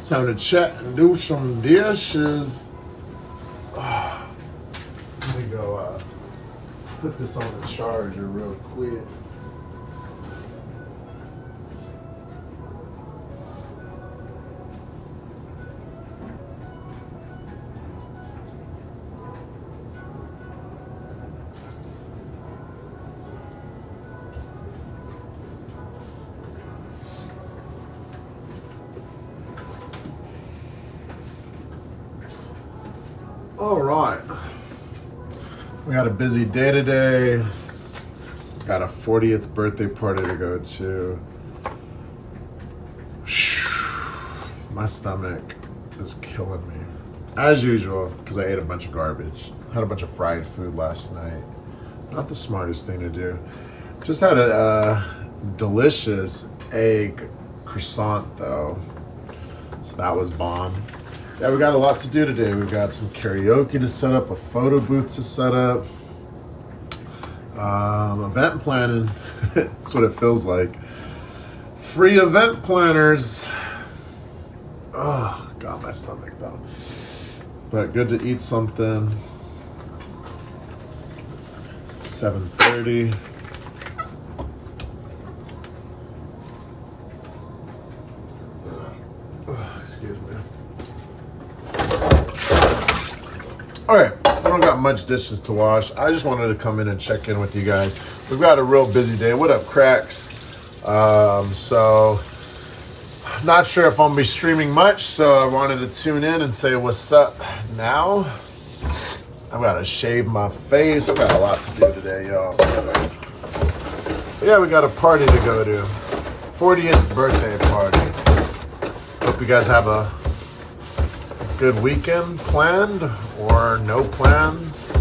Time to chat and do some dishes. Let me go put this on the charger real quick. All right. We got a busy day today. Got a 40th birthday party to go to. My stomach is killing me. As usual, because I ate a bunch of garbage. Had a bunch of fried food last night. Not the smartest thing to do. Just had a delicious egg croissant though. So that was bomb. Yeah, we got a lot to do today. We've got some karaoke to set up, a photo booth to set up, event planning. That's what it feels like. Free event planners. Oh, got my stomach though. But good to eat something. 7:30. Excuse me. Alright, I don't got much dishes to wash. I just wanted to come in and check in with you guys. We've got a real busy day. What up, cracks? So, not sure if I'm going to be streaming much, so I wanted to tune in and say what's up now. I've got to shave my face. I've got a lot to do today, y'all. But yeah, we got a party to go to. 40th birthday party. Hope you guys have a good weekend planned or no plans.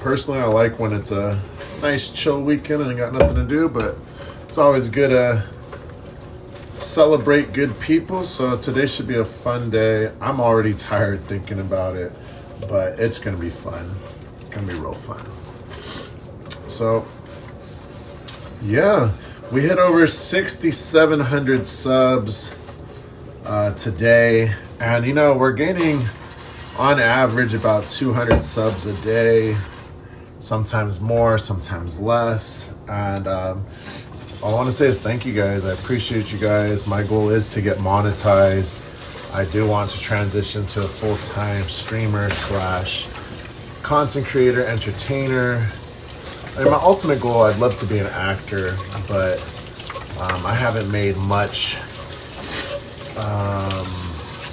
Personally, I like when it's a nice chill weekend and I got nothing to do, but it's always good to celebrate good people. So today should be a fun day. I'm already tired thinking about it, but it's gonna be fun. It's gonna be real fun. So yeah, we hit over 6,700 subs today. And, you know, we're gaining, on average, about 200 subs a day, sometimes more, sometimes less. And all I want to say is thank you guys. I appreciate you guys. My goal is to get monetized. I do want to transition to a full-time streamer / content creator, entertainer. And my ultimate goal, I'd love to be an actor, but I haven't made much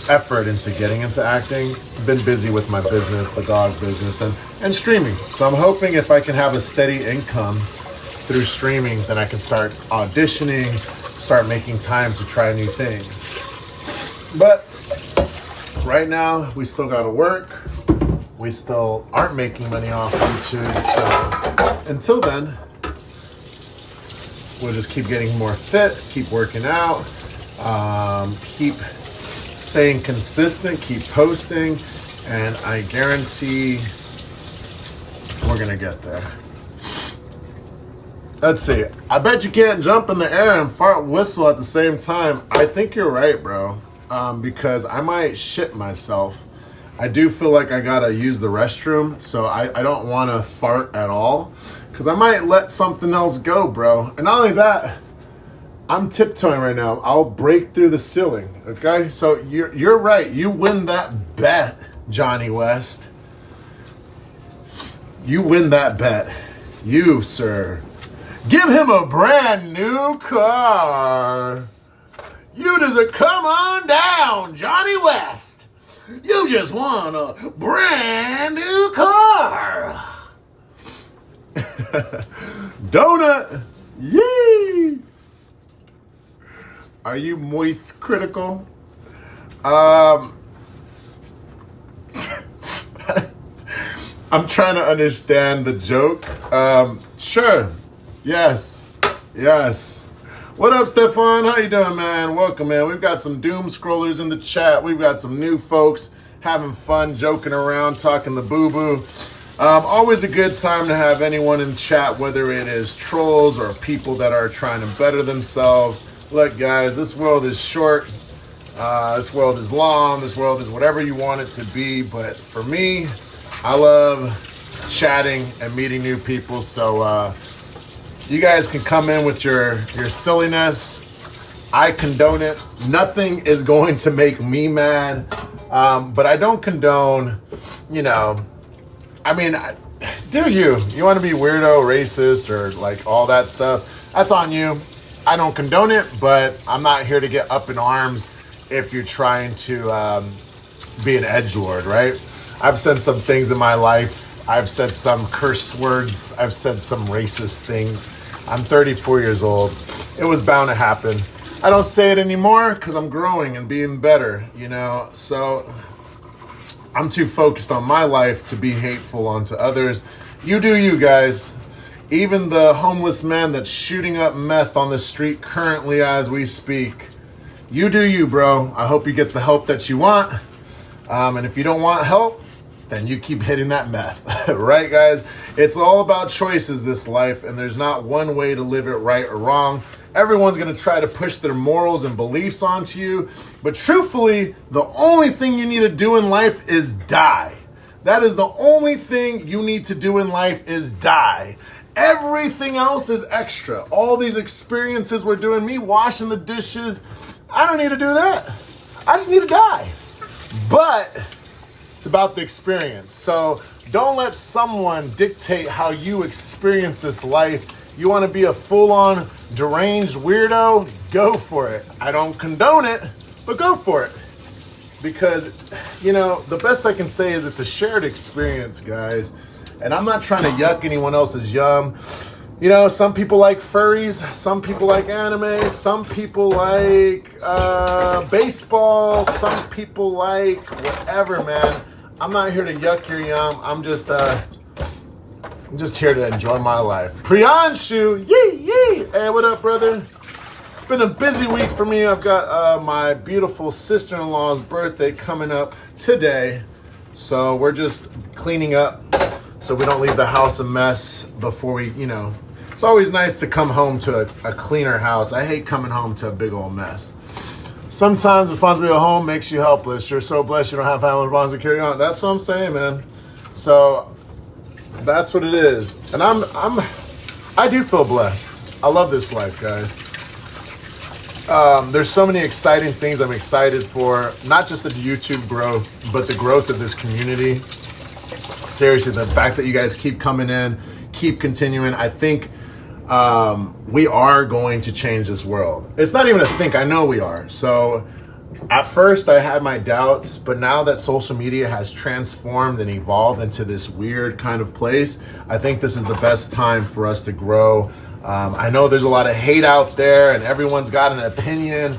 effort into getting into acting. Been busy with my business, the dog business, and streaming. So I'm hoping if I can have a steady income through streaming, then I can start auditioning, start making time to try new things. But right now, we still gotta work. We still aren't making money off YouTube. So until then, we'll just keep getting more fit, keep working out, keep staying consistent, keep posting, and I guarantee we're gonna get there. Let's see. I bet you can't jump in the air and fart whistle at the same time. I think you're right, bro. Because I might shit myself. I do feel like I gotta use the restroom, so I don't want to fart at all, because I might let something else go, bro. And not only that, I'm tiptoeing right now. I'll break through the ceiling, okay? So you're right. You win that bet, Johnny West. You win that bet. You, sir. Give him a brand new car. You deserve. Come on down, Johnny West. You just won a brand new car. Donut. Yee. Are you moist critical? I'm trying to understand the joke. Sure. Yes. What up, Stefan? How you doing, man? Welcome, man. We've got some doom scrollers in the chat. We've got some new folks having fun, joking around, talking the boo-boo. Always a good time to have anyone in chat, whether it is trolls or people that are trying to better themselves. Look, guys, this world is short. This world is long. This world is whatever you want it to be. But for me, I love chatting and meeting new people. So you guys can come in with your silliness. I condone it. Nothing is going to make me mad. But I don't condone, I mean, do you? You want to be weirdo, racist, or like all that stuff? That's on you. I don't condone it, but I'm not here to get up in arms if you're trying to be an edgelord, right? I've said some things in my life. I've said some curse words. I've said some racist things. I'm 34 years old. It was bound to happen. I don't say it anymore because I'm growing and being better, So I'm too focused on my life to be hateful onto others. You do you, guys. Even the homeless man that's shooting up meth on the street currently as we speak. You do you, bro. I hope you get the help that you want. And if you don't want help, then you keep hitting that meth. Right, guys? It's all about choices, this life, and there's not one way to live it right or wrong. Everyone's going to try to push their morals and beliefs onto you. But truthfully, the only thing you need to do in life is die. That is the only thing you need to do in life is die. Everything else is extra. All these experiences we're doing, me washing the dishes, I don't need to do that. I just need to die. But it's about the experience. So don't let someone dictate how you experience this life. You want to be a full-on deranged weirdo? Go for it. I don't condone it, but go for it. Because, the best I can say is it's a shared experience, guys. And I'm not trying to yuck anyone else's yum. Some people like furries. Some people like anime. Some people like baseball. Some people like whatever, man. I'm not here to yuck your yum. I'm just here to enjoy my life. Priyanshu, yee. Hey, what up, brother? It's been a busy week for me. I've got my beautiful sister-in-law's birthday coming up today. So we're just cleaning up so we don't leave the house a mess before we, It's always nice to come home to a cleaner house. I hate coming home to a big old mess. Sometimes responsibility at home makes you helpless. You're so blessed you don't have family responsibility to carry on. That's what I'm saying, man. So that's what it is. And I do feel blessed. I love this life, guys. There's so many exciting things I'm excited for. Not just the YouTube growth, but the growth of this community. Seriously, the fact that you guys keep coming in, keep continuing. I think we are going to change this world. It's not even a think. I know we are. So at first I had my doubts, but now that social media has transformed and evolved into this weird kind of place, I think this is the best time for us to grow. I know there's a lot of hate out there and everyone's got an opinion.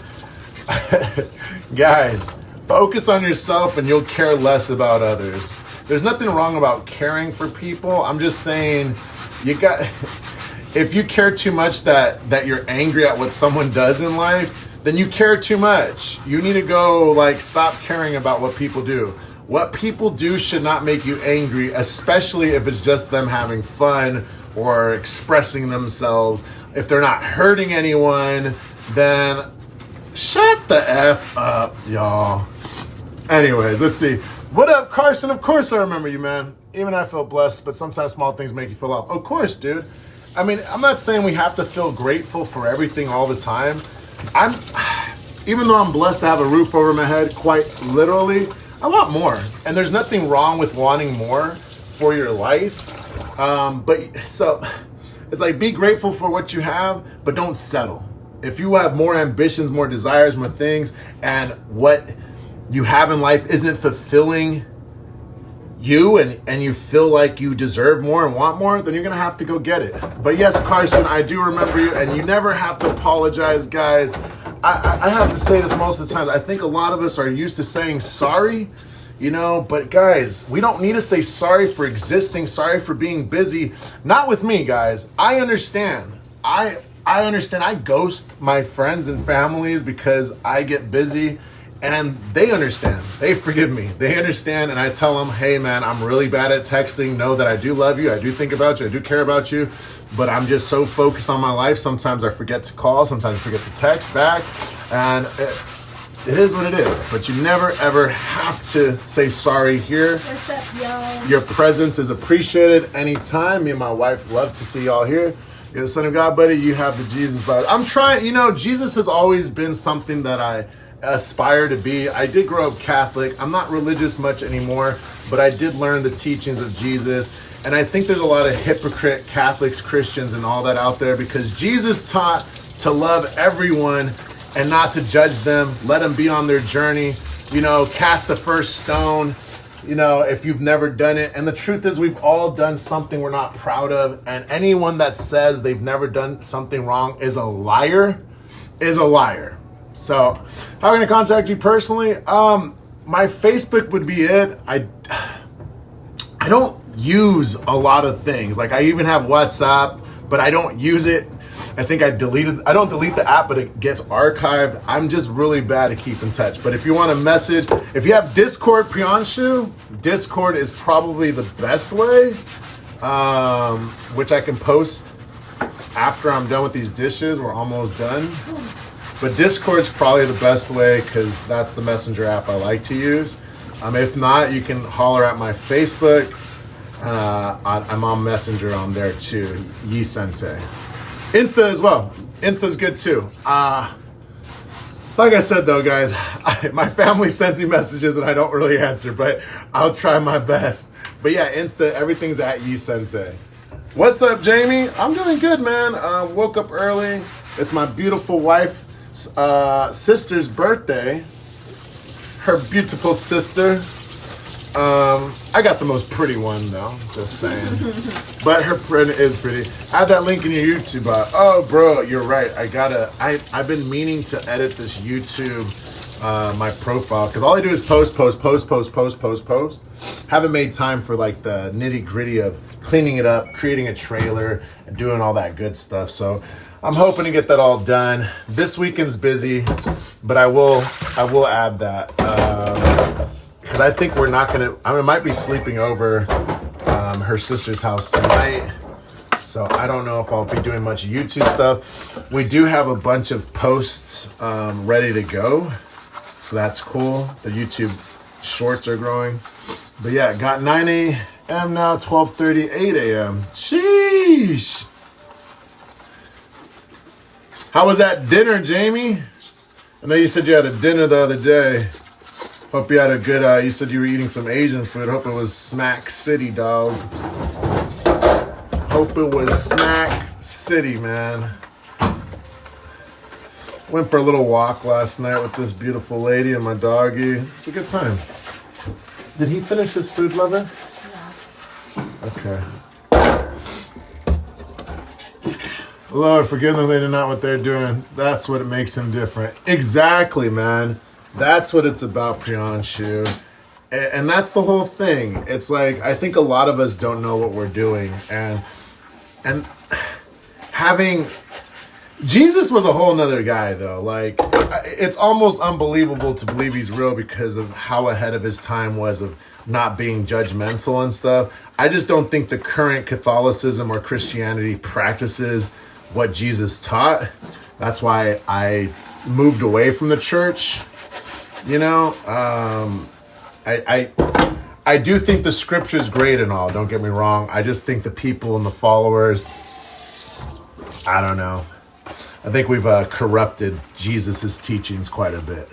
Guys, focus on yourself and you'll care less about others. There's nothing wrong about caring for people. I'm just saying, if you care too much that you're angry at what someone does in life, then you care too much. You need to go stop caring about what people do. What people do should not make you angry, especially if it's just them having fun or expressing themselves. If they're not hurting anyone, then shut the F up, y'all. Anyways, let's see. What up, Carson? Of course I remember you, man. Even I feel blessed, but sometimes small things make you feel up. Of course, dude. I mean, I'm not saying we have to feel grateful for everything all the time. Even though I'm blessed to have a roof over my head, quite literally, I want more. And there's nothing wrong with wanting more for your life. But so it's be grateful for what you have, but don't settle. If you have more ambitions, more desires, more things, and what you have in life isn't fulfilling you and you feel like you deserve more and want more, then you're going to have to go get it. But yes, Carson, I do remember you, and you never have to apologize, guys. I have to say this most of the time. I think a lot of us are used to saying sorry, but guys, we don't need to say sorry for existing, sorry for being busy. Not with me, guys. I understand. I understand. I ghost my friends and families because I get busy. And they understand. They forgive me. They understand, and I tell them, hey, man, I'm really bad at texting. Know that I do love you. I do think about you. I do care about you. But I'm just so focused on my life. Sometimes I forget to call. Sometimes I forget to text back. And it is what it is. But you never, ever have to say sorry here. What's up, y'all? Your presence is appreciated anytime. Me and my wife love to see y'all here. You're the Son of God, buddy. You have the Jesus vibe. I'm trying, Jesus has always been something that I aspire to be. I did grow up Catholic. I'm not religious much anymore, but I did learn the teachings of Jesus. And I think there's a lot of hypocrite Catholics, Christians, and all that out there because Jesus taught to love everyone and not to judge them. Let them be on their journey. Cast the first stone, if you've never done it. And the truth is we've all done something we're not proud of. And anyone that says they've never done something wrong is a liar. So how can I contact you personally? My Facebook would be it. I don't use a lot of things. Like I even have WhatsApp, but I don't use it. I think I don't delete the app, but it gets archived. I'm just really bad at keep in touch. But if you want a message, if you have Discord, Priyanshu, Discord is probably the best way, which I can post after I'm done with these dishes. We're almost done. But Discord's probably the best way because that's the messenger app I like to use. If not, you can holler at my Facebook. I'm on Messenger on there too, Yisente. Insta as well. Insta's good too. Like I said though, guys, my family sends me messages and I don't really answer, but I'll try my best. But yeah, Insta, everything's at Yisente. What's up, Jamie? I'm doing good, man. Woke up early. It's my beautiful wife's sister's birthday. Her beautiful sister. I got the most pretty one though, just saying. But her print is pretty. Add that link in your YouTube. Oh, bro, you're right. I've been meaning to edit this YouTube, my profile, because all I do is post. Haven't made time for like the nitty gritty of cleaning it up, creating a trailer, and doing all that good stuff. So I'm hoping to get that all done. This weekend's busy, but I will add that. Because I think we're not going to... I might be sleeping over her sister's house tonight. So I don't know if I'll be doing much YouTube stuff. We do have a bunch of posts ready to go. So that's cool. The YouTube shorts are growing. But yeah, got 9 a.m. now, 12:30, 8 a.m. Sheesh. How was that dinner, Jamie? I know you said you had a dinner the other day. Hope you had a good, you said you were eating some Asian food. Hope it was Snack City, dog. Hope it was Snack City, man. Went for a little walk last night with this beautiful lady and my doggy. It's a good time. Did he finish his food, lover? Yeah. Okay. Lord, forgive them, they do not what they're doing. That's what makes him different. Exactly, man. That's what it's about, Priyanshu. And that's the whole thing. It's like, I think a lot of us don't know what we're doing. And having... Jesus was a whole nother guy, though. Like, it's almost unbelievable to believe he's real because of how ahead of his time was of not being judgmental and stuff. I just don't think the current Catholicism or Christianity practices what Jesus taught. That's why I moved away from the church. You know, I do think the scripture's great and all, don't get me wrong. I just think the people and the followers, I don't know. I think we've corrupted Jesus' teachings quite a bit.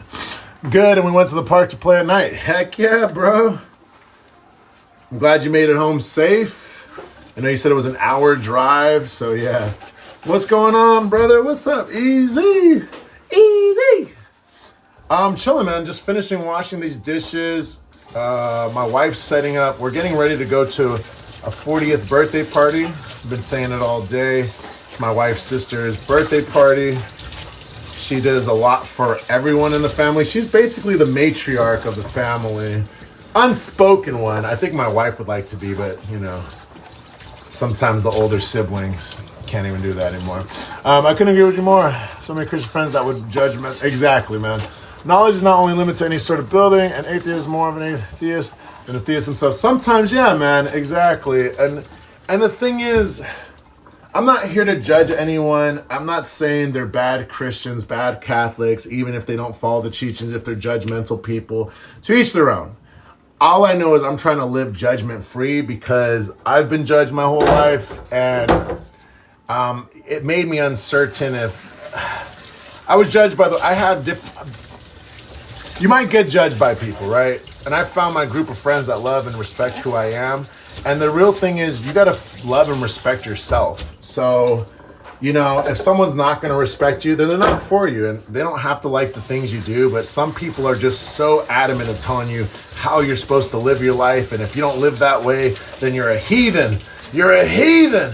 Good, and we went to the park to play at night. Heck yeah, bro. I'm glad you made it home safe. I know you said it was an hour drive, so yeah. What's going on, brother? What's up? Easy. I'm chilling, man. Just finishing washing these dishes. My wife's setting up. We're getting ready to go to a 40th birthday party. I've been saying it all day. It's my wife's sister's birthday party. She does a lot for everyone in the family. She's basically the matriarch of the family. Unspoken one. I think my wife would like to be, but, you know, sometimes the older siblings can't even do that anymore. I couldn't agree with you more. So many Christian friends that would judge me. Exactly, man. Knowledge is not only limited to any sort of building. An atheist is more of an atheist than a theist themselves. Sometimes, yeah, man, exactly. And the thing is, I'm not here to judge anyone. I'm not saying they're bad Christians, bad Catholics, even if they don't follow the teachings, if they're judgmental people. To each their own. All I know is I'm trying to live judgment-free because I've been judged my whole life, and it made me uncertain if I was judged by you might get judged by people, right? And I found my group of friends that love and respect who I am. And the real thing is you got to love and respect yourself. So, if someone's not going to respect you, then they're not for you. And they don't have to like the things you do. But some people are just so adamant in telling you how you're supposed to live your life. And if you don't live that way, then you're a heathen. You're a heathen.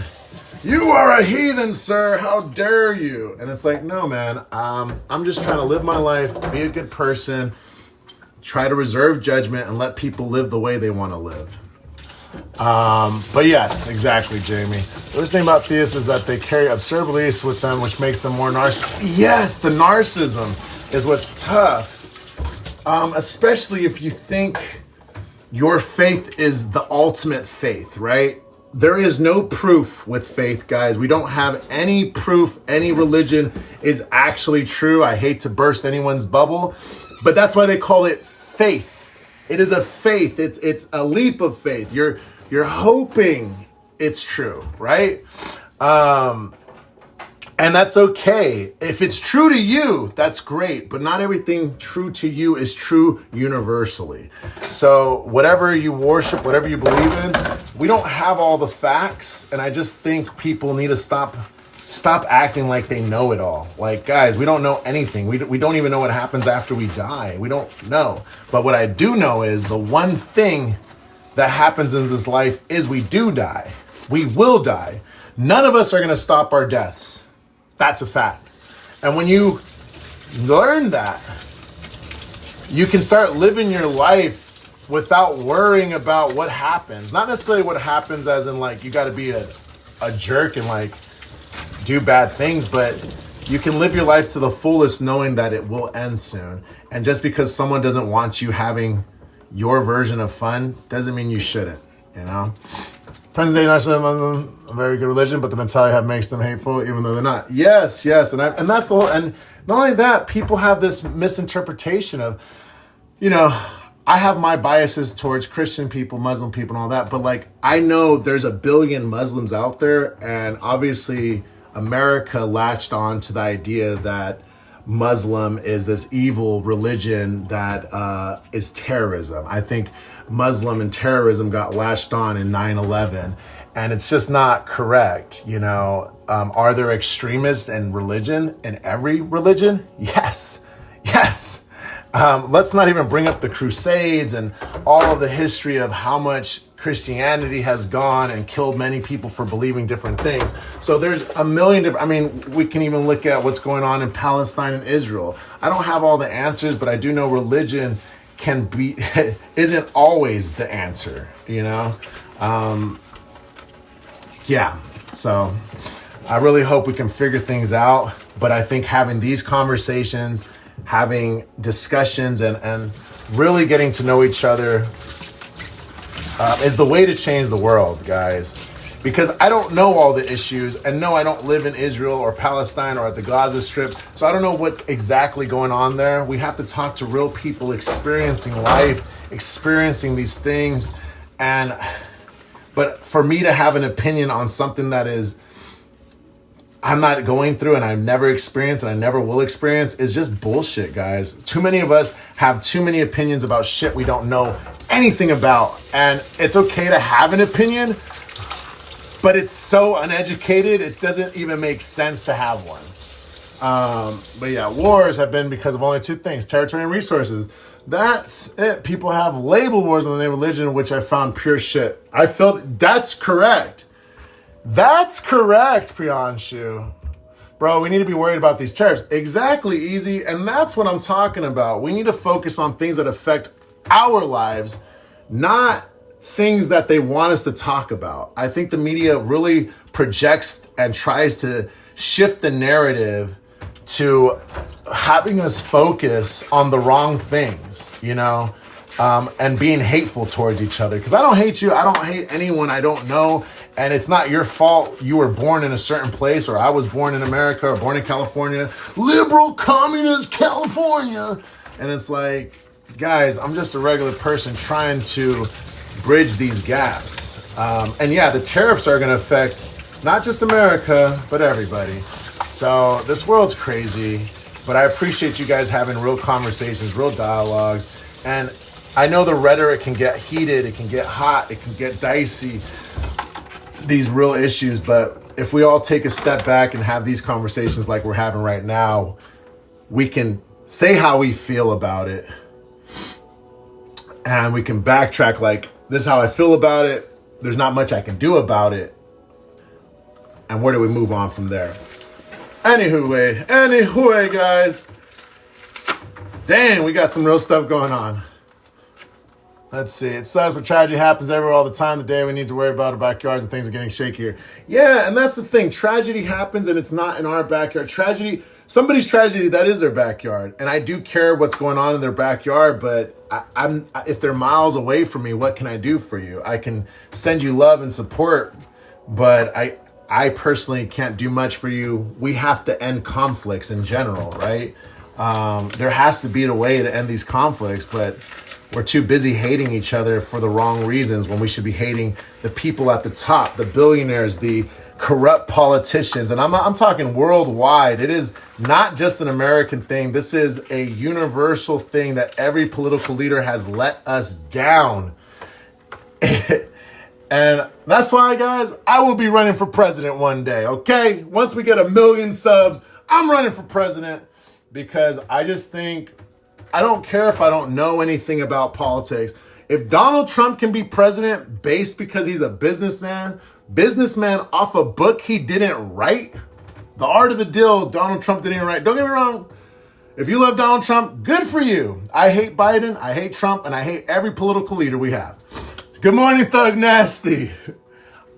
You are a heathen, sir. How dare you? And it's like, no, man. I'm just trying to live my life, be a good person, try to reserve judgment, and let people live the way they want to live. But yes, exactly, Jamie. The worst thing about theists is that they carry absurd beliefs with them, which makes them more narcissistic. Yes, the narcissism is what's tough. Especially if you think your faith is the ultimate faith, right? There is no proof with faith, guys. We don't have any proof any religion is actually true. I hate to burst anyone's bubble, but that's why they call it faith. It is a faith. It's a leap of faith. You're hoping it's true, right? And that's okay. If it's true to you, that's great. But not everything true to you is true universally. So whatever you worship, whatever you believe in, we don't have all the facts. And I just think people need to stop acting like they know it all. Like, guys, we don't know anything. We don't even know what happens after we die. We don't know. But what I do know is the one thing that happens in this life is we do die. We will die. None of us are going to stop our deaths. That's a fact. And when you learn that, you can start living your life without worrying about what happens. Not necessarily what happens as in like you got to be a jerk and like do bad things, but you can live your life to the fullest knowing that it will end soon. And just because someone doesn't want you having your version of fun doesn't mean you shouldn't, Present day narcissism, a very good religion, but the mentality have makes them hateful, even though they're not. Yes, and that's the whole. And not only that, people have this misinterpretation of, I have my biases towards Christian people, Muslim people, and all that. But like, I know there's 1 billion Muslims out there, and obviously America latched on to the idea that Muslim is this evil religion that is terrorism. I think Muslim and terrorism got latched on in 9/11, and it's just not correct. Are there extremists in religion, in every religion? Yes. Let's not even bring up the Crusades and all of the history of how much Christianity has gone and killed many people for believing different things. So there's a million different, we can even look at what's going on in Palestine and Israel. I don't have all the answers, but I do know religion isn't always the answer, So I really hope we can figure things out. But I think having these conversations, having discussions and really getting to know each other is the way to change the world, guys. Because I don't know all the issues, and no, I don't live in Israel or Palestine or at the Gaza Strip, so I don't know what's exactly going on there. We have to talk to real people experiencing life, experiencing these things, but for me to have an opinion on something that I'm not going through and I've never experienced and I never will experience is just bullshit, guys. Too many of us have too many opinions about shit we don't know anything about. And it's okay to have an opinion, but it's so uneducated, it doesn't even make sense to have one. But yeah, wars have been because of only two things: territory and resources. That's it. People have labeled wars in the name of religion, which I found pure shit. I felt that's correct. That's correct, Priyanshu. Bro, we need to be worried about these tariffs. Exactly, Easy. And that's what I'm talking about. We need to focus on things that affect our lives, not things that they want us to talk about. I think the media really projects and tries to shift the narrative to having us focus on the wrong things, and being hateful towards each other. Because I don't hate you. I don't hate anyone I don't know. And it's not your fault you were born in a certain place, or I was born in America or born in California, liberal communist California. And it's like, guys, I'm just a regular person trying to bridge these gaps. And yeah, the tariffs are going to affect not just America, but everybody. So this world's crazy, but I appreciate you guys having real conversations, real dialogues. And I know the rhetoric can get heated, it can get hot, it can get dicey, these real issues. But if we all take a step back and have these conversations like we're having right now, we can say how we feel about it. And we can backtrack like, this is how I feel about it. There's not much I can do about it. And where do we move on from there? Anyway, guys. Dang, we got some real stuff going on. Let's see. It sucks, but tragedy happens everywhere all the time. The day we need to worry about our backyards and things are getting shakier. Yeah, and that's the thing. Tragedy happens and it's not in our backyard. Tragedy, somebody's tragedy, that is their backyard. And I do care what's going on in their backyard, but if they're miles away from me, what can I do for you? I can send you love and support, but I personally can't do much for you. We have to end conflicts in general, right? There has to be a way to end these conflicts, but we're too busy hating each other for the wrong reasons when we should be hating the people at the top, the billionaires, the corrupt politicians. And I'm talking worldwide. It is not just an American thing. This is a universal thing that every political leader has let us down. And that's why, guys, I will be running for president one day, okay? Once we get 1 million subs, I'm running for president, because I just think, I don't care if I don't know anything about politics. If Donald Trump can be president based because he's a businessman off a book he didn't write, The Art of the Deal, Donald Trump didn't write. Don't get me wrong. If you love Donald Trump, good for you. I hate Biden, I hate Trump, and I hate every political leader we have. Good morning, Thug Nasty.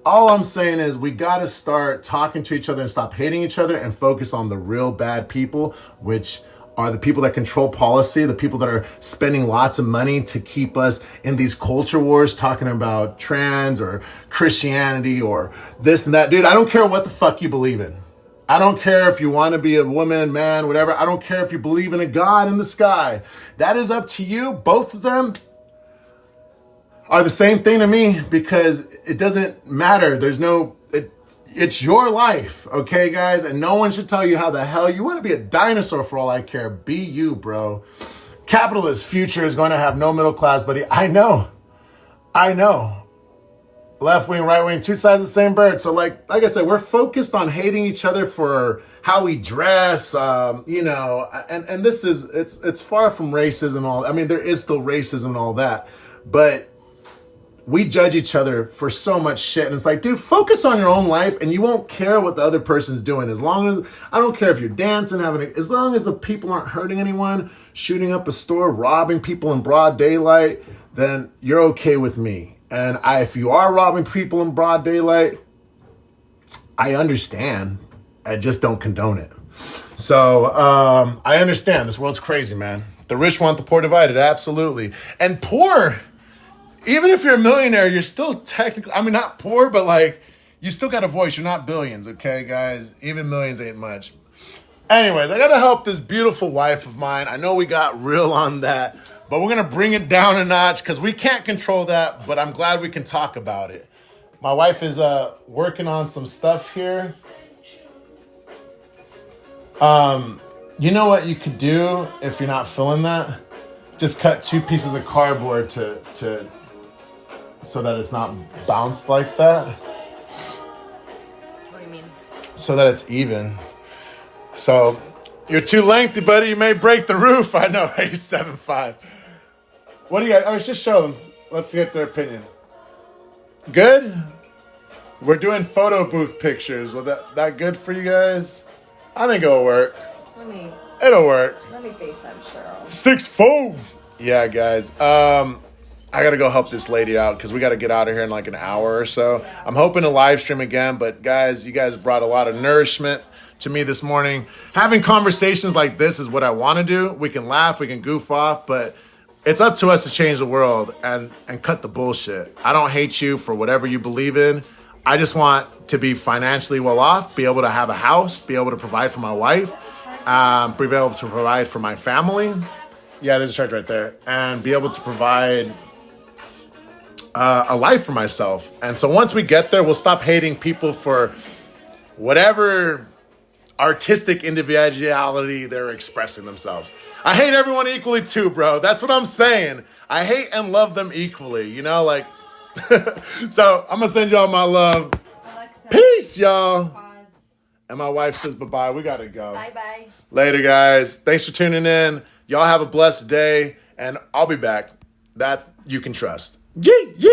All I'm saying is we got to start talking to each other and stop hating each other and focus on the real bad people, which are the people that control policy, the people that are spending lots of money to keep us in these culture wars, talking about trans or Christianity or this and that. Dude, I don't care what the fuck you believe in. I don't care if you want to be a woman, man, whatever. I don't care if you believe in a God in the sky. That is up to you. Both of them are the same thing to me, because it doesn't matter. It's your life, okay, guys? And no one should tell you how the hell you want to be a dinosaur for all I care. Be you, bro. Capitalist future is going to have no middle class, buddy. I know. Left wing, right wing, two sides of the same bird. So like I said, we're focused on hating each other for how we dress, and this is, it's far from racism and all. I mean, there is still racism and all that, but we judge each other for so much shit. And it's like, dude, focus on your own life and you won't care what the other person's doing. As long as, I don't care if you're dancing, as long as the people aren't hurting anyone, shooting up a store, robbing people in broad daylight, then you're okay with me. And if you are robbing people in broad daylight, I understand. I just don't condone it. So I understand. This world's crazy, man. The rich want the poor divided. Absolutely. And poor, even if you're a millionaire, you're still technically, I mean, not poor, but like, you still got a voice. You're not billions, okay, guys? Even millions ain't much. Anyways, I got to help this beautiful wife of mine. I know we got real on that, but we're going to bring it down a notch because we can't control that, but I'm glad we can talk about it. My wife is working on some stuff here. You know what you could do if you're not feeling that? Just cut 2 pieces of cardboard to so that it's not bounced like that. What do you mean? So that it's even. So you're too lengthy, buddy. You may break the roof. I know. He's 7'5". What do you guys? Oh, just show them. Let's get their opinion. Good. We're doing photo booth pictures. Was that good for you guys? I think it'll work. It'll work. Let me FaceTime Cheryl. 6'4". Yeah, guys. I got to go help this lady out because we got to get out of here in like an hour or so. I'm hoping to live stream again, but guys, you guys brought a lot of nourishment to me this morning. Having conversations like this is what I want to do. We can laugh, we can goof off, but it's up to us to change the world and cut the bullshit. I don't hate you for whatever you believe in. I just want to be financially well off, be able to have a house, be able to provide for my wife, be able to provide for my family. Yeah, there's a church right there. And be able to provide a life for myself. And so once we get there, we'll stop hating people for whatever artistic individuality they're expressing themselves. I hate everyone equally too, bro. That's what I'm saying. I hate and love them equally, you know, like. So I'm gonna send y'all my love. Alexa, Peace, y'all. pause. And my wife says bye-bye. We gotta go. Bye-bye. Later, guys. Thanks for tuning in. Y'all have a blessed day, and I'll be back. That you can trust. Yee, yee.